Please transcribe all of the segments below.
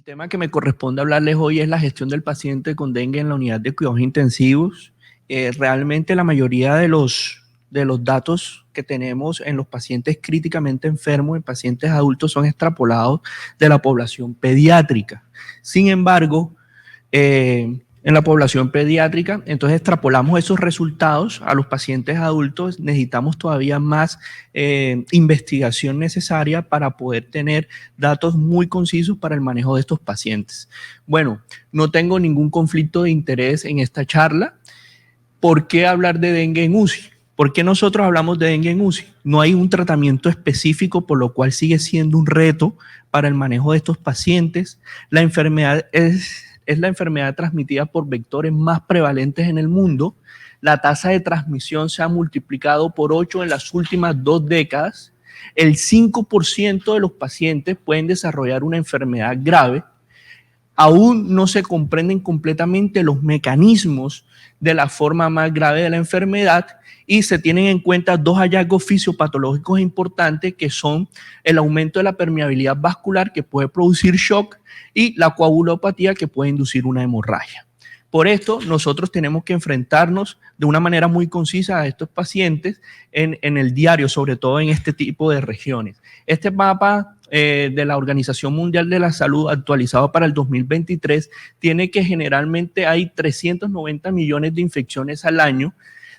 tema que me corresponde hablarles hoy es la gestión del paciente con dengue en la unidad de cuidados intensivos. Realmente la mayoría de los datos que tenemos en los pacientes críticamente enfermos, en pacientes adultos, son extrapolados de la población pediátrica. Sin embargo, en la población pediátrica, entonces extrapolamos esos resultados a los pacientes adultos. Necesitamos todavía más investigación necesaria para poder tener datos muy concisos para el manejo de estos pacientes. Bueno, no tengo ningún conflicto de interés en esta charla. ¿Por qué hablar de dengue en UCI? ¿Por qué nosotros hablamos de dengue en UCI? No hay un tratamiento específico, por lo cual sigue siendo un reto para el manejo de estos pacientes. La enfermedad es la enfermedad transmitida por vectores más prevalentes en el mundo. La tasa de transmisión se ha multiplicado por 8 en las últimas 2 décadas. El 5% de los pacientes pueden desarrollar una enfermedad grave. Aún no se comprenden completamente los mecanismos de la forma más grave de la enfermedad y se tienen en cuenta 2 hallazgos fisiopatológicos importantes, que son el aumento de la permeabilidad vascular, que puede producir shock, y la coagulopatía, que puede inducir una hemorragia. Por esto, nosotros tenemos que enfrentarnos de una manera muy concisa a estos pacientes en el diario, sobre todo en este tipo de regiones. Este mapa de la Organización Mundial de la Salud, actualizado para el 2023, tiene que generalmente hay 390 millones de infecciones al año,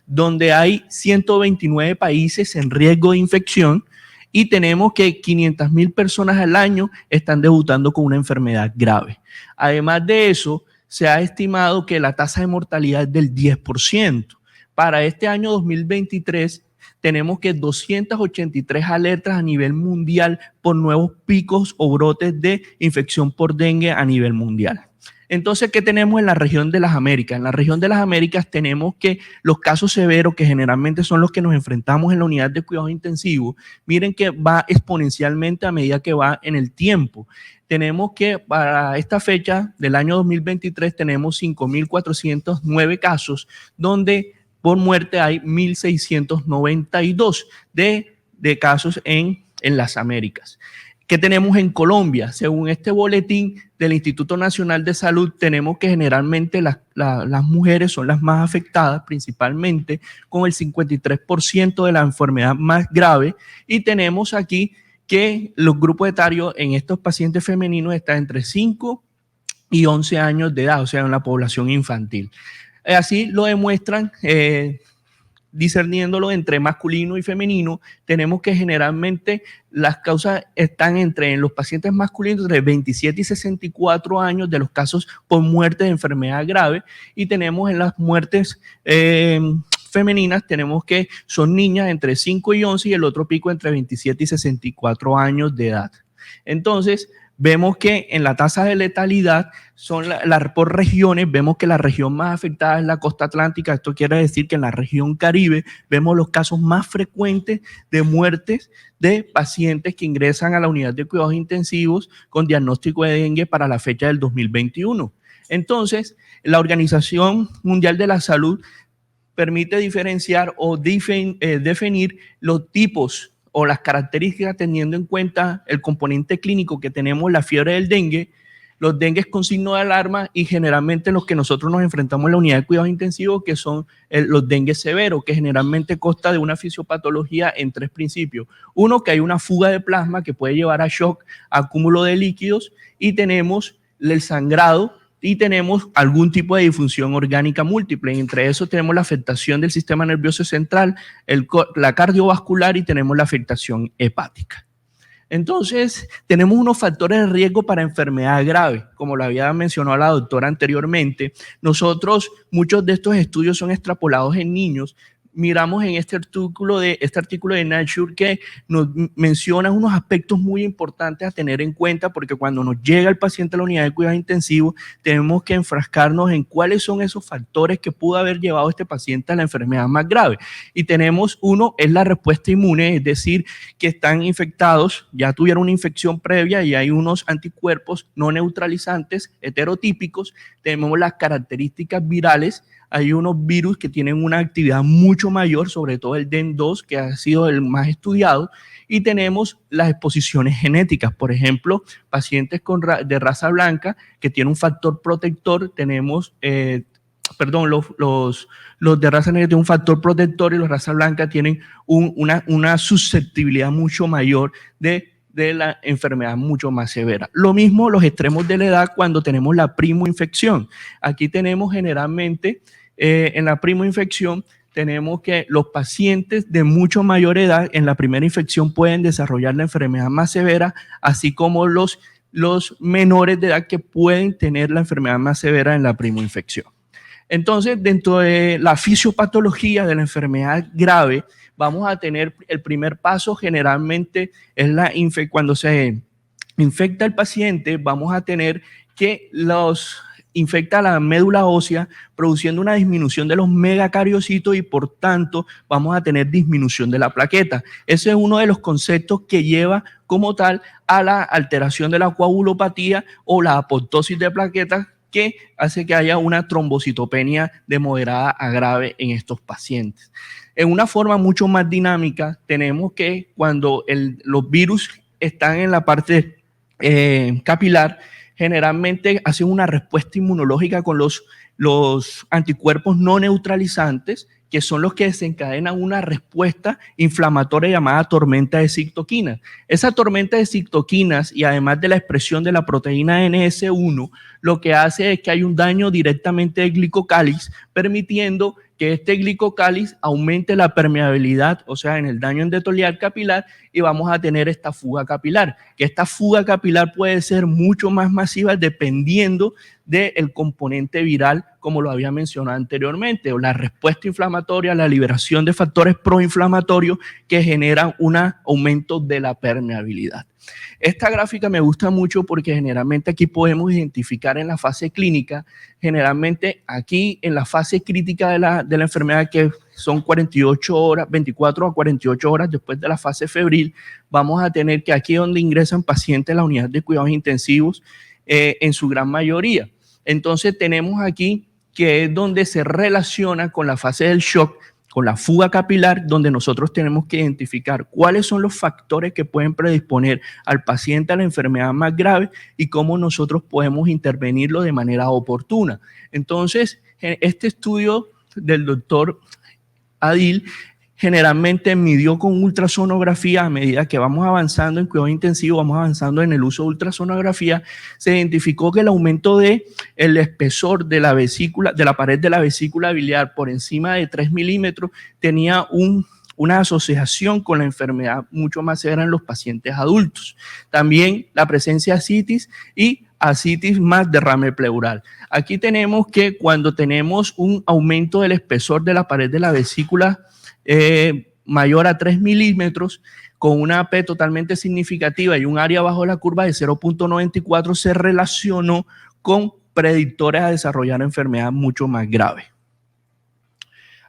donde hay 129 países en riesgo de infección, y tenemos que 500,000 personas al año están debutando con una enfermedad grave. Además de eso, se ha estimado que la tasa de mortalidad es del 10%. Para este año 2023 tenemos que 283 alertas a nivel mundial por nuevos picos o brotes de infección por dengue a nivel mundial. Entonces, ¿qué tenemos en la región de las Américas? En la región de las Américas tenemos que los casos severos, que generalmente son los que nos enfrentamos en la unidad de cuidados intensivos, miren que va exponencialmente a medida que va en el tiempo. Tenemos que para esta fecha del año 2023 tenemos 5,409 casos, donde por muerte hay 1,692 de casos en las Américas. ¿Qué tenemos en Colombia? Según este boletín del Instituto Nacional de Salud, tenemos que generalmente las mujeres son las más afectadas, principalmente con el 53% de la enfermedad más grave, y tenemos aquí que los grupos etarios en estos pacientes femeninos están entre 5 y 11 años de edad, o sea, en la población infantil. Así lo demuestran discerniéndolo entre masculino y femenino. Tenemos que generalmente las causas están en los pacientes masculinos entre 27 y 64 años de los casos por muerte de enfermedad grave, y tenemos en las muertes femeninas, tenemos que son niñas entre 5 y 11 y el otro pico entre 27 y 64 años de edad. Entonces, vemos que en la tasa de letalidad por regiones, vemos que la región más afectada es la costa atlántica. Esto quiere decir que en la región Caribe vemos los casos más frecuentes de muertes de pacientes que ingresan a la unidad de cuidados intensivos con diagnóstico de dengue para la fecha del 2021. Entonces, la Organización Mundial de la Salud permite diferenciar o definir los tipos o las características teniendo en cuenta el componente clínico que tenemos, la fiebre del dengue, los dengues con signo de alarma, y generalmente los que nosotros nos enfrentamos en la unidad de cuidados intensivos, que son los dengues severos, que generalmente consta de una fisiopatología en 3 principios. Uno, que hay una fuga de plasma que puede llevar a shock, acúmulo de líquidos, y tenemos el sangrado, y tenemos algún tipo de disfunción orgánica múltiple. Entre eso tenemos la afectación del sistema nervioso central, la cardiovascular, y tenemos la afectación hepática. Entonces, tenemos unos factores de riesgo para enfermedad grave, como lo había mencionado la doctora anteriormente. Muchos de estos estudios son extrapolados en niños. Miramos en este artículo de Nature que nos menciona unos aspectos muy importantes a tener en cuenta, porque cuando nos llega el paciente a la unidad de cuidados intensivos, tenemos que enfrascarnos en cuáles son esos factores que pudo haber llevado a este paciente a la enfermedad más grave. Y tenemos uno, es la respuesta inmune, es decir, que están infectados, ya tuvieron una infección previa y hay unos anticuerpos no neutralizantes heterotípicos. Tenemos las características virales hay unos virus que tienen una actividad mucho mayor, sobre todo el DEN2, que ha sido el más estudiado, y tenemos las exposiciones genéticas. Por ejemplo, pacientes de raza blanca que tienen un factor protector, tenemos, los de raza negra tienen un factor protector y los de raza blanca tienen una susceptibilidad mucho mayor de la enfermedad mucho más severa. Lo mismo los extremos de la edad cuando tenemos la primoinfección. Aquí tenemos generalmente en la primoinfección tenemos que los pacientes de mucho mayor edad en la primera infección pueden desarrollar la enfermedad más severa, así como los menores de edad que pueden tener la enfermedad más severa en la primoinfección. Entonces, dentro de la fisiopatología de la enfermedad grave, vamos a tener el primer paso generalmente es cuando se infecta el paciente, vamos a tener que infecta la médula ósea, produciendo una disminución de los megacariocitos y por tanto vamos a tener disminución de la plaqueta. Ese es uno de los conceptos que lleva como tal a la alteración de la coagulopatía o la apoptosis de plaquetas, que hace que haya una trombocitopenia de moderada a grave en estos pacientes. En una forma mucho más dinámica, tenemos que cuando los virus están en la parte capilar, generalmente hacen una respuesta inmunológica con los anticuerpos no neutralizantes, que son los que desencadenan una respuesta inflamatoria llamada tormenta de citoquinas. Esa tormenta de citoquinas, y además de la expresión de la proteína NS1, lo que hace es que hay un daño directamente del glicocáliz, permitiendo que este glicocáliz aumente la permeabilidad, o sea, en el daño endotelial capilar, y vamos a tener esta fuga capilar, que esta fuga capilar puede ser mucho más masiva dependiendo del componente viral, como lo había mencionado anteriormente, o la respuesta inflamatoria, la liberación de factores proinflamatorios que generan un aumento de la permeabilidad. Esta gráfica me gusta mucho porque generalmente aquí podemos identificar en la fase clínica, generalmente aquí en la fase crítica de la enfermedad, que son 48 horas, 24 a 48 horas después de la fase febril, vamos a tener que aquí es donde ingresan pacientes a la unidad de cuidados intensivos en su gran mayoría. Entonces tenemos aquí que es donde se relaciona con la fase del shock, con la fuga capilar, donde nosotros tenemos que identificar cuáles son los factores que pueden predisponer al paciente a la enfermedad más grave y cómo nosotros podemos intervenirlo de manera oportuna. Entonces, este estudio del doctor Adil generalmente midió con ultrasonografía. A medida que vamos avanzando en cuidado intensivo, vamos avanzando en el uso de ultrasonografía, se identificó que el aumento del espesor de la vesícula, de la pared de la vesícula biliar por encima de 3 milímetros tenía una asociación con la enfermedad mucho más severa en los pacientes adultos. También la presencia de ascitis y ascitis más derrame pleural. Aquí tenemos que cuando tenemos un aumento del espesor de la pared de la vesícula mayor a 3 milímetros, con una P totalmente significativa y un área bajo la curva de 0.94, se relacionó con predictores a desarrollar enfermedad mucho más grave.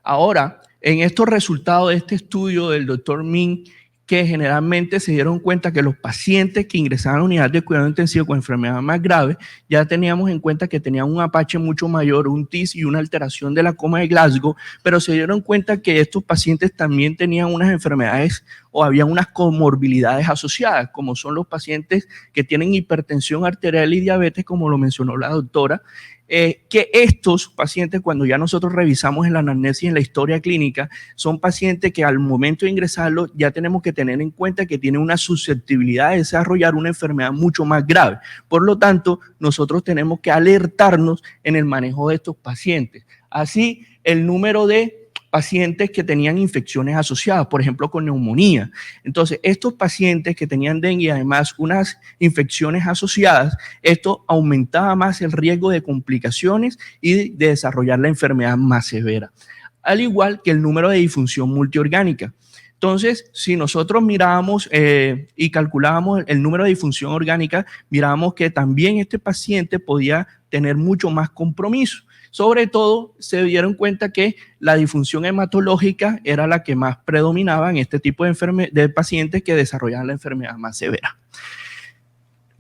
Ahora, en estos resultados de este estudio del doctor Min, que generalmente se dieron cuenta que los pacientes que ingresaban a la unidad de cuidado intensivo con enfermedad más grave, ya teníamos en cuenta que tenían un Apache mucho mayor, un TIS y una alteración de la coma de Glasgow, pero se dieron cuenta que estos pacientes también tenían unas enfermedades o había unas comorbilidades asociadas, como son los pacientes que tienen hipertensión arterial y diabetes, como lo mencionó la doctora, que estos pacientes, cuando ya nosotros revisamos en la anamnesis y en la historia clínica, son pacientes que al momento de ingresarlos ya tenemos que tener en cuenta que tienen una susceptibilidad de desarrollar una enfermedad mucho más grave. Por lo tanto, nosotros tenemos que alertarnos en el manejo de estos pacientes. Así, el número de pacientes que tenían infecciones asociadas, por ejemplo, con neumonía. Entonces, estos pacientes que tenían dengue y además unas infecciones asociadas, esto aumentaba más el riesgo de complicaciones y de desarrollar la enfermedad más severa, al igual que el número de disfunción multiorgánica. Entonces, si nosotros mirábamos y calculábamos el número de disfunción orgánica, mirábamos que también este paciente podía tener mucho más compromiso. Sobre todo, se dieron cuenta que la disfunción hematológica era la que más predominaba en este tipo de pacientes que desarrollaban la enfermedad más severa.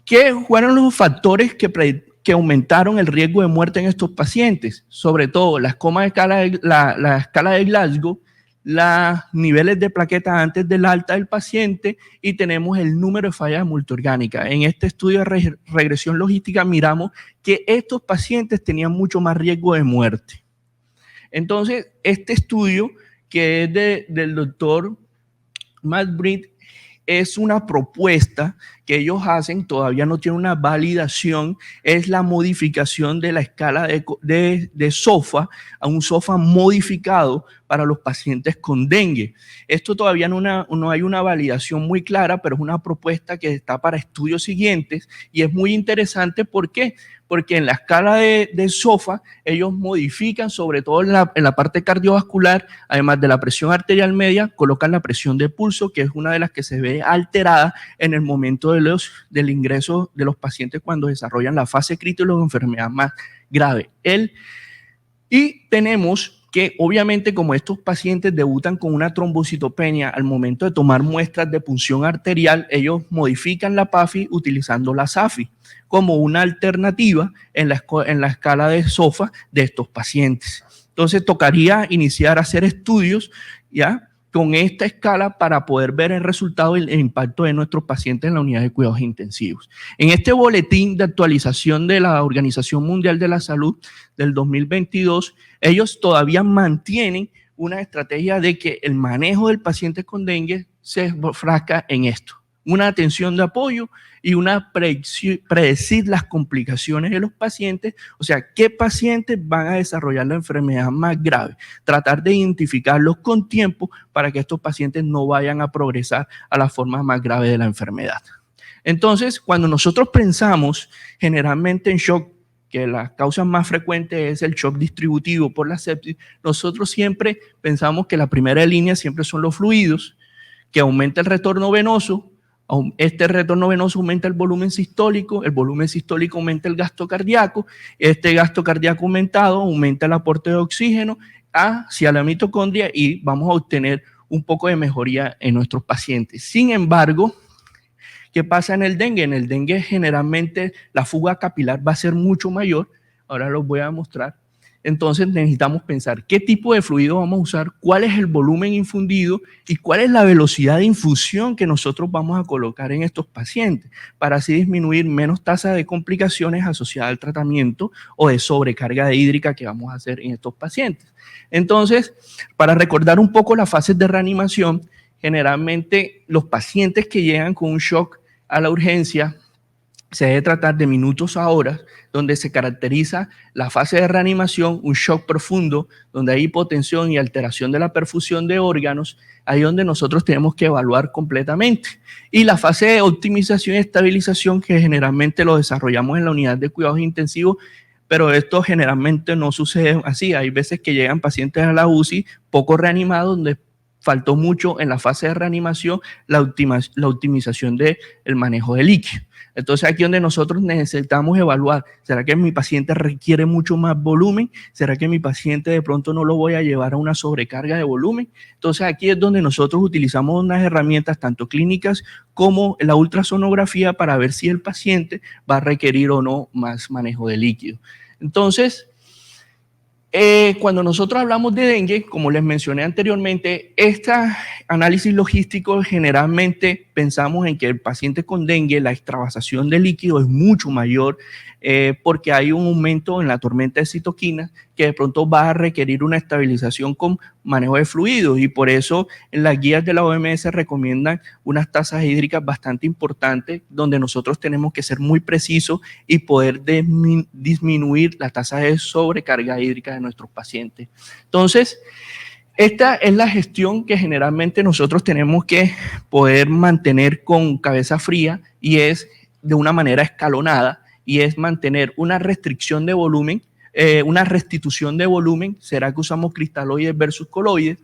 ¿Qué fueron los factores que que aumentaron el riesgo de muerte en estos pacientes, sobre todo la escala de Glasgow, los niveles de plaquetas antes del alta del paciente y tenemos el número de fallas multiorgánicas. En este estudio de regresión logística miramos que estos pacientes tenían mucho más riesgo de muerte. Entonces, este estudio, que es del doctor Matt Britt, es una propuesta que ellos hacen, todavía no tiene una validación, es la modificación de la escala de SOFA a un SOFA modificado para los pacientes con dengue. Esto todavía no hay una validación muy clara, pero es una propuesta que está para estudios siguientes y es muy interesante. ¿Por qué? Porque en la escala de SOFA ellos modifican, sobre todo en la parte cardiovascular, además de la presión arterial media, colocan la presión de pulso, que es una de las que se ve alterada en el momento del ingreso de los pacientes cuando desarrollan la fase crítica o la enfermedad más grave. Y tenemos que obviamente como estos pacientes debutan con una trombocitopenia al momento de tomar muestras de punción arterial, ellos modifican la PAFI utilizando la SAFI como una alternativa en la escala de SOFA de estos pacientes. Entonces tocaría iniciar a hacer estudios ya con esta escala para poder ver el resultado y el impacto de nuestros pacientes en la unidad de cuidados intensivos. En este boletín de actualización de la Organización Mundial de la Salud del 2022, ellos todavía mantienen una estrategia de que el manejo del paciente con dengue se enfrasca en esto: una atención de apoyo y una predecir las complicaciones de los pacientes, o sea, qué pacientes van a desarrollar la enfermedad más grave, tratar de identificarlos con tiempo para que estos pacientes no vayan a progresar a la forma más grave de la enfermedad. Entonces, cuando nosotros pensamos generalmente en shock, que la causa más frecuente es el shock distributivo por la sepsis, nosotros siempre pensamos que la primera línea siempre son los fluidos, que aumenta el retorno venoso. Este retorno venoso aumenta el volumen sistólico aumenta el gasto cardíaco, este gasto cardíaco aumentado aumenta el aporte de oxígeno hacia la mitocondria y vamos a obtener un poco de mejoría en nuestros pacientes. Sin embargo, ¿qué pasa en el dengue? En el dengue generalmente la fuga capilar va a ser mucho mayor, ahora los voy a mostrar. Entonces necesitamos pensar qué tipo de fluido vamos a usar, cuál es el volumen infundido y cuál es la velocidad de infusión que nosotros vamos a colocar en estos pacientes para así disminuir menos tasa de complicaciones asociadas al tratamiento o de sobrecarga hídrica que vamos a hacer en estos pacientes. Entonces, para recordar un poco las fases de reanimación, generalmente los pacientes que llegan con un shock a la urgencia se debe tratar de minutos a horas, donde se caracteriza la fase de reanimación, un shock profundo, donde hay hipotensión y alteración de la perfusión de órganos, ahí donde nosotros tenemos que evaluar completamente. Y la fase de optimización y estabilización, que generalmente lo desarrollamos en la unidad de cuidados intensivos, pero esto generalmente no sucede así. Hay veces que llegan pacientes a la UCI poco reanimados, donde faltó mucho en la fase de reanimación la optimización del manejo de líquido. Entonces aquí donde nosotros necesitamos evaluar, ¿será que mi paciente requiere mucho más volumen? ¿Será que mi paciente de pronto no lo voy a llevar a una sobrecarga de volumen? Entonces aquí es donde nosotros utilizamos unas herramientas tanto clínicas como la ultrasonografía para ver si el paciente va a requerir o no más manejo de líquido. Entonces, cuando nosotros hablamos de dengue, como les mencioné anteriormente, este análisis logístico generalmente pensamos en que el paciente con dengue, la extravasación de líquido es mucho mayor porque hay un aumento en la tormenta de citoquinas que de pronto va a requerir una estabilización con manejo de fluidos y por eso en las guías de la OMS recomiendan unas tasas hídricas bastante importantes donde nosotros tenemos que ser muy precisos y poder disminuir la tasa de sobrecarga hídrica de nuestros pacientes. Entonces, esta es la gestión que generalmente nosotros tenemos que poder mantener con cabeza fría y es de una manera escalonada y es mantener una restricción de volumen, una restitución de volumen. ¿Será que usamos cristaloides versus coloides?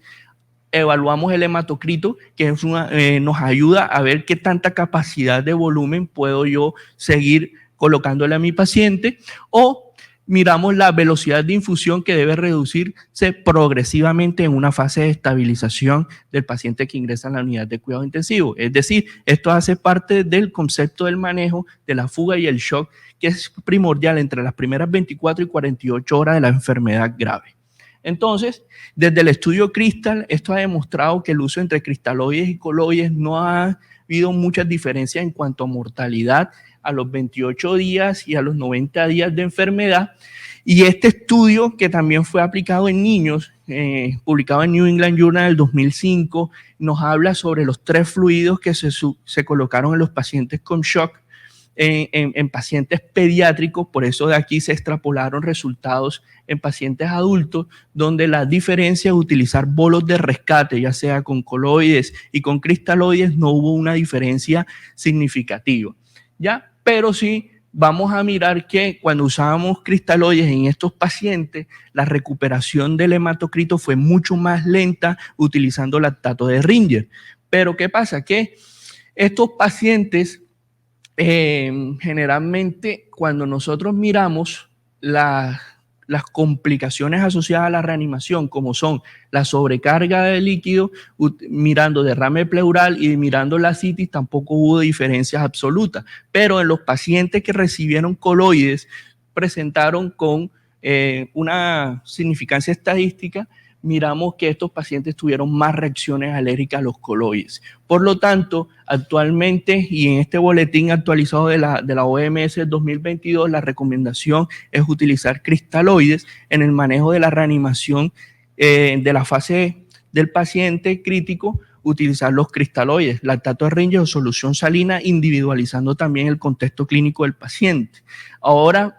Evaluamos el hematocrito, que es nos ayuda a ver qué tanta capacidad de volumen puedo yo seguir colocándole a mi paciente, o miramos la velocidad de infusión que debe reducirse progresivamente en una fase de estabilización del paciente que ingresa en la unidad de cuidado intensivo. Es decir, esto hace parte del concepto del manejo de la fuga y el shock, que es primordial entre las primeras 24 y 48 horas de la enfermedad grave. Entonces, desde el estudio Crystal, esto ha demostrado que el uso entre cristaloides y coloides no ha habido muchas diferencias en cuanto a mortalidad a los 28 días y a los 90 días de enfermedad. Y este estudio, que también fue aplicado en niños, publicado en New England Journal del 2005, nos habla sobre los 3 fluidos que se colocaron en los pacientes con shock en pacientes pediátricos. Por eso de aquí se extrapolaron resultados en pacientes adultos, donde la diferencia de utilizar bolos de rescate, ya sea con coloides y con cristaloides, no hubo una diferencia significativa, ¿ya? Pero sí vamos a mirar que cuando usábamos cristaloides en estos pacientes, la recuperación del hematocrito fue mucho más lenta utilizando lactato de Ringer. Pero ¿qué pasa? Que estos pacientes generalmente cuando nosotros miramos las complicaciones asociadas a la reanimación, como son la sobrecarga de líquido, mirando derrame pleural y mirando la citis, tampoco hubo diferencias absolutas. Pero en los pacientes que recibieron coloides, presentaron con una significancia estadística, miramos que estos pacientes tuvieron más reacciones alérgicas a los coloides. Por lo tanto, actualmente y en este boletín actualizado de la OMS 2022, la recomendación es utilizar cristaloides en el manejo de la reanimación de la fase del paciente crítico, utilizar los cristaloides, lactato de Ringer o solución salina, individualizando también el contexto clínico del paciente. Ahora,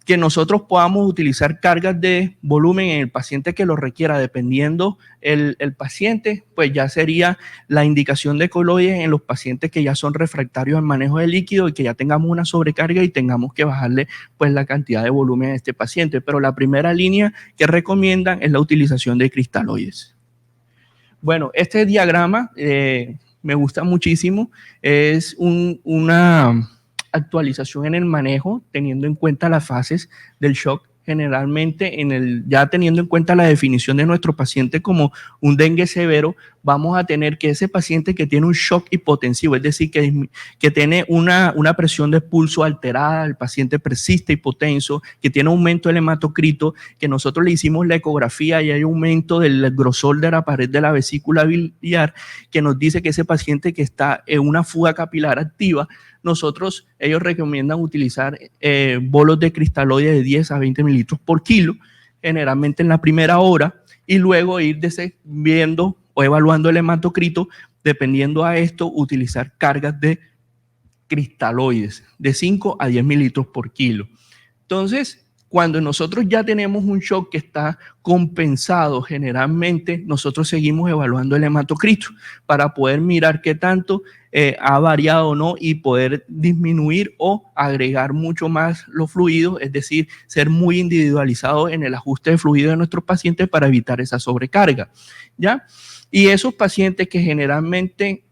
que nosotros podamos utilizar cargas de volumen en el paciente que lo requiera, dependiendo el paciente, pues ya sería la indicación de coloides en los pacientes que ya son refractarios al manejo de líquido y que ya tengamos una sobrecarga y tengamos que bajarle pues la cantidad de volumen a este paciente. Pero la primera línea que recomiendan es la utilización de cristaloides. Bueno, este diagrama me gusta muchísimo, es una actualización en el manejo, teniendo en cuenta las fases del shock, generalmente ya teniendo en cuenta la definición de nuestro paciente como un dengue severo, vamos a tener que ese paciente que tiene un shock hipotensivo, es decir, que tiene una presión de pulso alterada, el paciente persiste hipotenso, que tiene aumento del hematocrito, que nosotros le hicimos la ecografía y hay aumento del grosor de la pared de la vesícula biliar, que nos dice que ese paciente que está en una fuga capilar activa, ellos recomiendan utilizar bolos de cristaloides de 10 a 20 mililitros por kilo, generalmente en la primera hora, y luego ir viendo o evaluando el hematocrito, dependiendo a esto, utilizar cargas de cristaloides de 5 a 10 mililitros por kilo. Entonces, cuando nosotros ya tenemos un shock que está compensado, generalmente nosotros seguimos evaluando el hematocrito para poder mirar qué tanto ha variado o no y poder disminuir o agregar mucho más los fluidos, es decir, ser muy individualizado en el ajuste de fluido de nuestros pacientes para evitar esa sobrecarga, ¿ya? Y esos pacientes que generalmente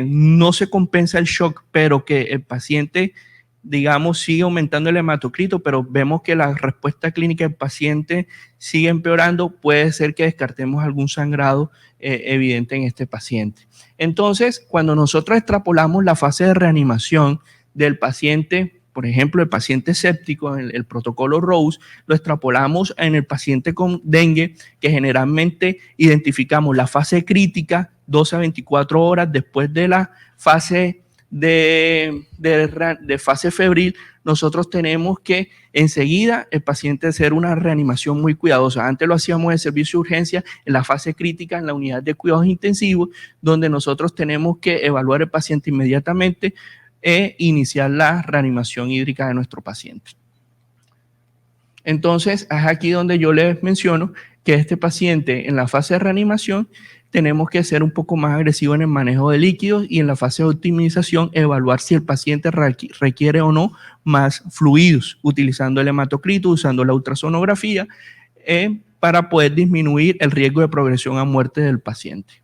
no se compensa el shock, pero que el paciente, digamos, sigue aumentando el hematocrito, pero vemos que la respuesta clínica del paciente sigue empeorando, puede ser que descartemos algún sangrado evidente en este paciente. Entonces, cuando nosotros extrapolamos la fase de reanimación del paciente, por ejemplo, el paciente séptico, el protocolo Rose, lo extrapolamos en el paciente con dengue, que generalmente identificamos la fase crítica 12 a 24 horas después de la fase de fase febril. Nosotros tenemos que enseguida el paciente hacer una reanimación muy cuidadosa. Antes lo hacíamos en servicio de urgencia, en la fase crítica, en la unidad de cuidados intensivos, donde nosotros tenemos que evaluar el paciente inmediatamente e iniciar la reanimación hídrica de nuestro paciente. Entonces, es aquí donde yo les menciono que este paciente en la fase de reanimación tenemos que ser un poco más agresivo en el manejo de líquidos y en la fase de optimización evaluar si el paciente requiere o no más fluidos, utilizando el hematocrito, usando la ultrasonografía para poder disminuir el riesgo de progresión a muerte del paciente.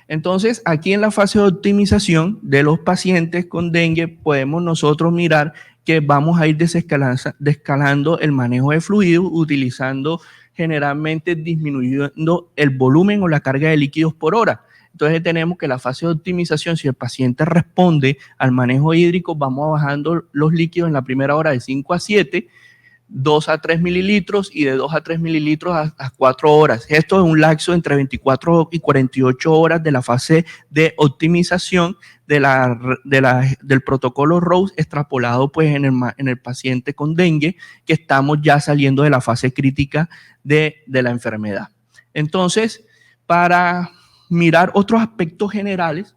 Entonces, aquí en la fase de optimización de los pacientes con dengue podemos nosotros mirar que vamos a ir desescalando el manejo de fluidos, utilizando generalmente disminuyendo el volumen o la carga de líquidos por hora. Entonces tenemos que la fase de optimización, si el paciente responde al manejo hídrico, vamos bajando los líquidos en la primera hora de 5 a 7, 2 a 3 mililitros y de 2 a 3 mililitros a 4 horas. Esto es un lapso entre 24 y 48 horas de la fase de optimización del protocolo Rose extrapolado pues en el paciente con dengue, que estamos ya saliendo de la fase crítica de la enfermedad. Entonces, para mirar otros aspectos generales,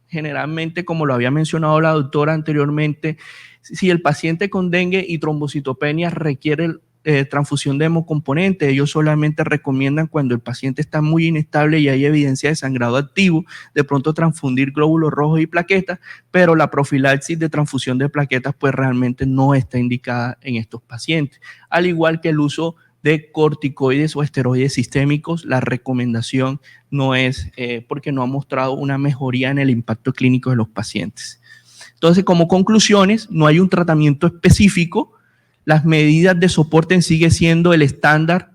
generalmente, como lo había mencionado la doctora anteriormente, si el paciente con dengue y trombocitopenia requiere transfusión de hemocomponente, ellos solamente recomiendan cuando el paciente está muy inestable y hay evidencia de sangrado activo, de pronto transfundir glóbulos rojos y plaquetas, pero la profilaxis de transfusión de plaquetas pues realmente no está indicada en estos pacientes, al igual que el uso de corticoides o esteroides sistémicos. La recomendación no es porque no ha mostrado una mejoría en el impacto clínico de los pacientes. Entonces, como conclusiones, no hay un tratamiento específico. Las medidas de soporte siguen siendo el estándar.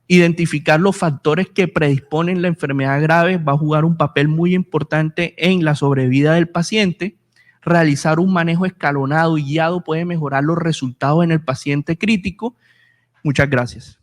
Identificar los factores que predisponen la enfermedad grave va a jugar un papel muy importante en la sobrevida del paciente. Realizar un manejo escalonado y guiado puede mejorar los resultados en el paciente crítico. Muchas gracias.